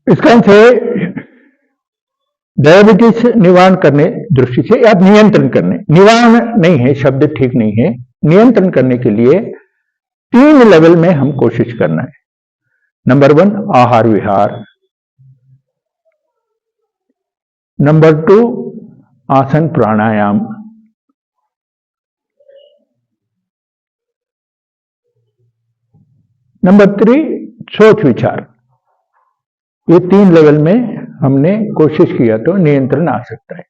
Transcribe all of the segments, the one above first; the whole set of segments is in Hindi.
इसका से डायबिटीज निवारण करने दृष्टि से या नियंत्रण करने, निवारण नहीं है, शब्द ठीक नहीं है, नियंत्रण करने के लिए 3 लेवल में हम कोशिश करना है। नंबर 1 आहार विहार, नंबर 2 आसन प्राणायाम, नंबर 3 सोच विचार। ये 3 लेवल में हमने कोशिश किया तो नियंत्रण आ सकता है।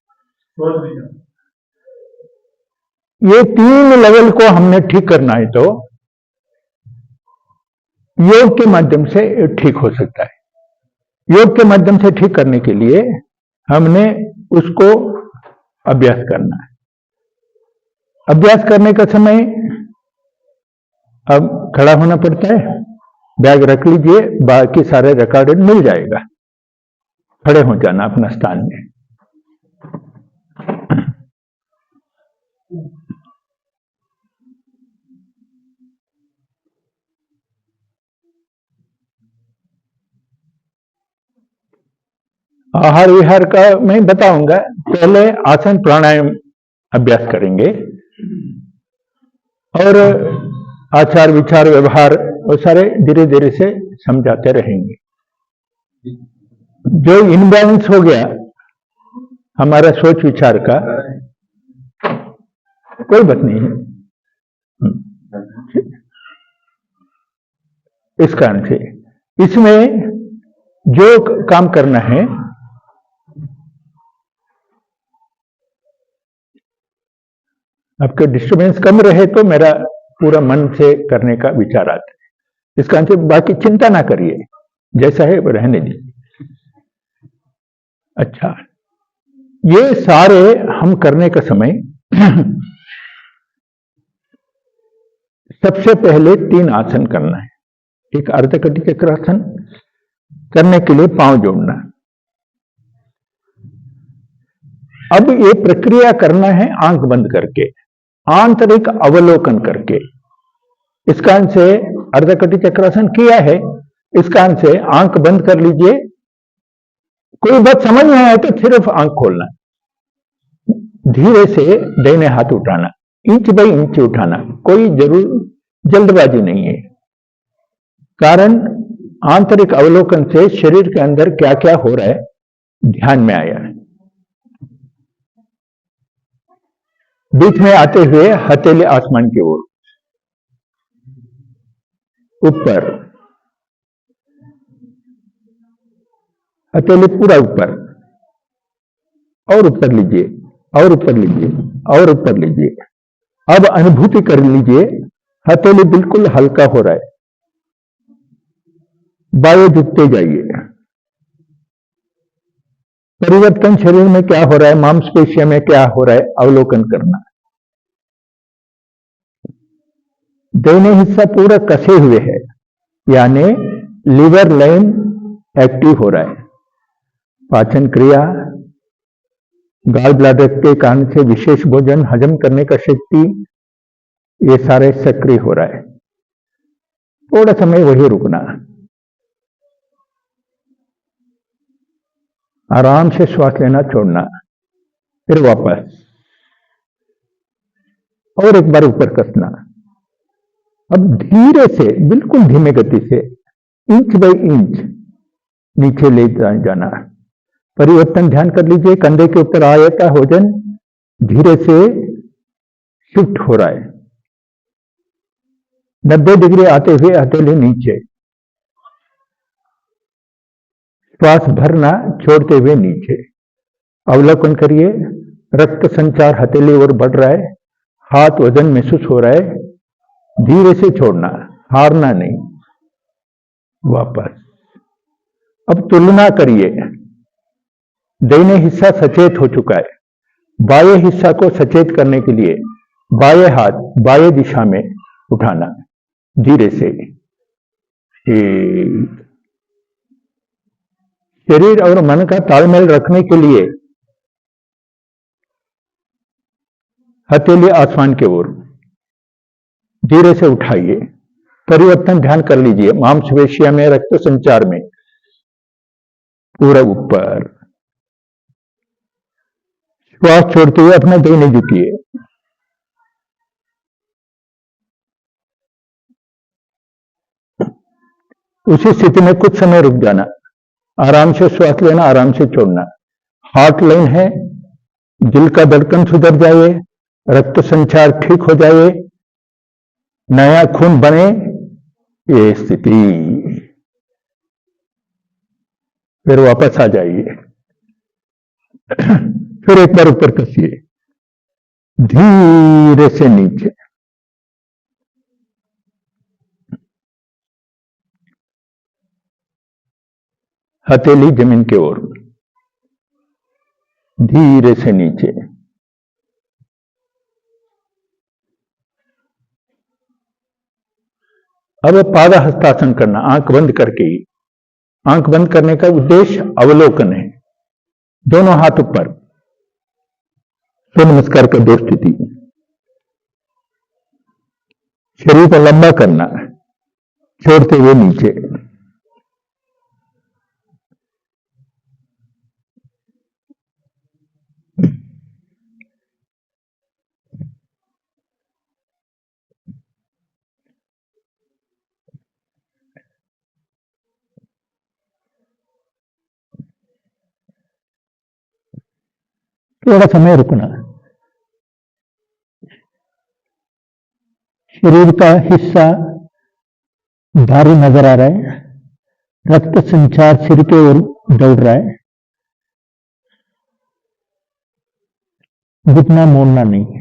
ये 3 लेवल को हमने ठीक करना है तो योग के माध्यम से ठीक हो सकता है। योग के माध्यम से ठीक करने के लिए हमने उसको अभ्यास करना है। अभ्यास करने का समय अब खड़ा होना पड़ता है, बैग रख लीजिए, बाकी सारे रिकॉर्डेड मिल जाएगा, खड़े हो जाना अपना स्थान में। आहार विहार का मैं बताऊंगा, पहले आसन प्राणायाम अभ्यास करेंगे और आचार विचार व्यवहार वो सारे धीरे धीरे से समझाते रहेंगे। जो इनबैलेंस हो गया हमारा सोच विचार का, कोई बात नहीं है, इस कारण से इसमें जो काम करना है आपके डिस्टर्बेंस कम रहे तो मेरा पूरा मन से करने का विचार आता है। इस कारण से बाकी चिंता ना करिए, जैसा है वो रहने दीजिए। अच्छा, ये सारे हम करने का समय सबसे पहले 3 आसन करना है। एक अर्धकटी चक्रासन करने के लिए पांव जोड़ना। अब ये प्रक्रिया करना है आंख बंद करके, आंतरिक अवलोकन करके। इस कारण से अर्धकटी चक्रासन किया है, इस कारण से आंख बंद कर लीजिए। कोई बात समझ में आए तो सिर्फ आंख खोलना, धीरे से दाहिने हाथ उठाना, इंच बाई इंच उठाना, कोई जरूर जल्दबाजी नहीं है। कारण आंतरिक अवलोकन से शरीर के अंदर क्या क्या हो रहा है ध्यान में आया है। बीच में आते हुए हथेली आसमान की ओर, ऊपर, हथेली पूरा ऊपर, और ऊपर लीजिए, और ऊपर लीजिए, और ऊपर लीजिए। अब अनुभूति कर लीजिए हथेली बिल्कुल हल्का हो रहा है। बाएं झुकते जाइए। परिवर्तन शरीर में क्या हो रहा है, मांसपेशियों में क्या हो रहा है, अवलोकन करना। दाहिने हिस्सा पूरा कसे हुए है, यानी लिवर लाइन एक्टिव हो रहा है। पाचन क्रिया, गाल ब्लैडर के कारण से विशेष भोजन हजम करने का शक्ति, ये सारे सक्रिय हो रहा है। थोड़ा समय वही रुकना, आराम से श्वास लेना छोड़ना, फिर वापस, और एक बार ऊपर कसना। अब धीरे से, बिल्कुल धीमे गति से, इंच बाई इंच नीचे ले जाना। परिवर्तन ध्यान कर लीजिए, कंधे के ऊपर आया का वजन धीरे से शिफ्ट हो रहा है। 90 डिग्री आते हुए हथेली नीचे, श्वास भरना छोड़ते हुए नीचे। अवलोकन करिए, रक्त संचार हथेली ओर बढ़ रहा है, हाथ वजन महसूस हो रहा है। धीरे से छोड़ना, हारना नहीं। वापस। अब तुलना करिए, दाहिने हिस्सा सचेत हो चुका है, बाएं हिस्सा को सचेत करने के लिए बाएं हाथ बाएं दिशा में उठाना, धीरे से। शरीर और मन का तालमेल रखने के लिए हथेली आसमान की ओर धीरे से उठाइए, परिवर्तन ध्यान कर लीजिए, मांसपेशियों में, रक्त संचार में, पूरा ऊपर। श्वास छोड़ते हुए अपना देह नहीं झुकिए। उसी स्थिति में कुछ समय रुक जाना, आराम से श्वास लेना, आराम से छोड़ना। हार्ट लाइन है, दिल का धड़कन सुधर जाए, रक्त संचार ठीक हो जाए, नया खून बने, ये स्थिति। फिर वापस आ जाइए। फिर एक बार ऊपर कसिए, धीरे से नीचे। हथेली जमीन की ओर, धीरे से नीचे। अब पाद हस्तासन करना, आंख बंद करके ही। आंख बंद करने का उद्देश्य अवलोकन है। दोनों हाथ ऊपर, सूर्य नमस्कार का दो स्थिति। शरीर को लंबा करना, छोड़ते हुए नीचे। थोड़ा समय रुकना। शरीर का हिस्सा भारी नजर आ रहा है, रक्त संचार सिर की ओर दौड़ रहा है, घुटना मोड़ना नहीं,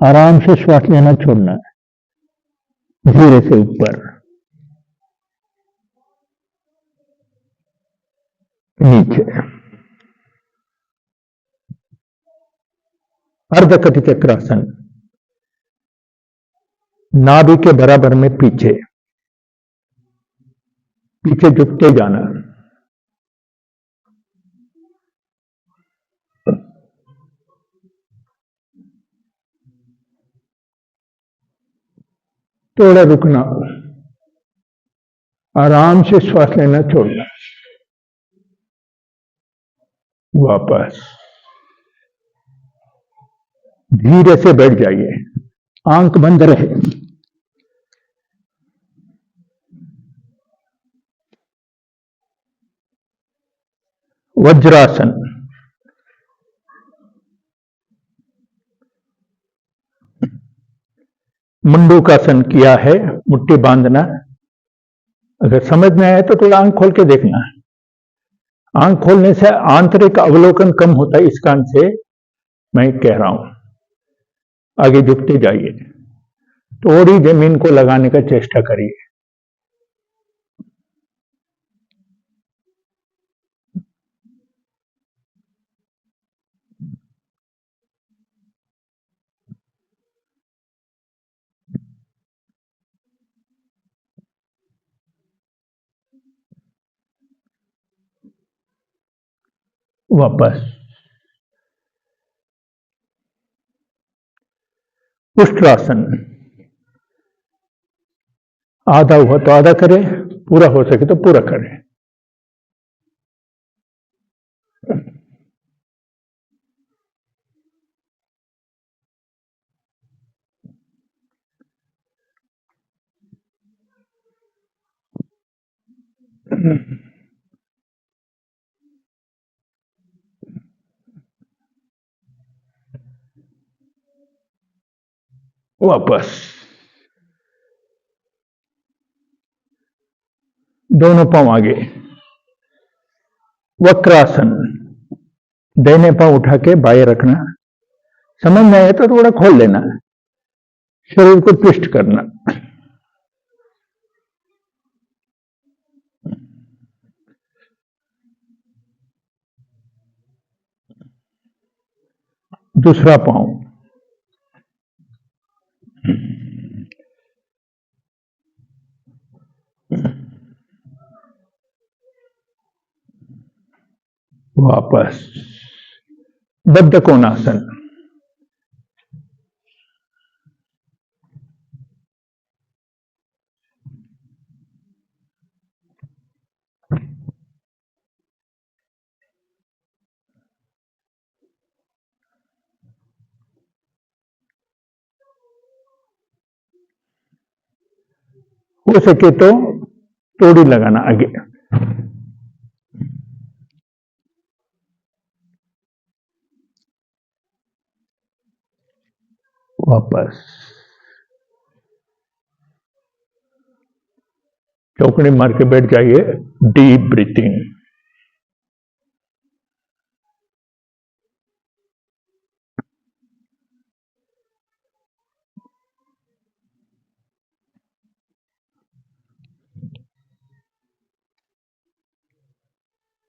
आराम से श्वास लेना छोड़ना, धीरे से ऊपर नीचे। अर्धकटी चक्रासन, नाभि के बराबर में पीछे, पीछे झुकते जाना। थोड़ा रुकना, आराम से श्वास लेना छोड़ना, वापस। धीरे से बैठ जाइए, आंख बंद रहे। वज्रासन, मुंडूकासन किया है, मुट्ठी बांधना। अगर समझ में आए तो थोड़ा आंख खोल के देखना। आंख खोलने से आंतरिक अवलोकन कम होता है, इस कारण से मैं कह रहा हूं। आगे झुकते जाइए, थोड़ी जमीन को लगाने का चेष्टा करिए। वापस। उष्ट्रासन, आधा हुआ तो आधा करें, पूरा हो सके तो पूरा करें। वापस। दोनों पांव आगे। वक्रासन, दाहिने पांव उठा के बाएं रखना। समझ में आए तो थोड़ा खोल लेना, शरीर को ट्विस्ट करना। दूसरा पांव, वापस। बद्ध कोणासन, हो सके तो तोड़ी लगाना आगे। वापस चौकड़ी मार के बैठ जाइए। Deep breathing.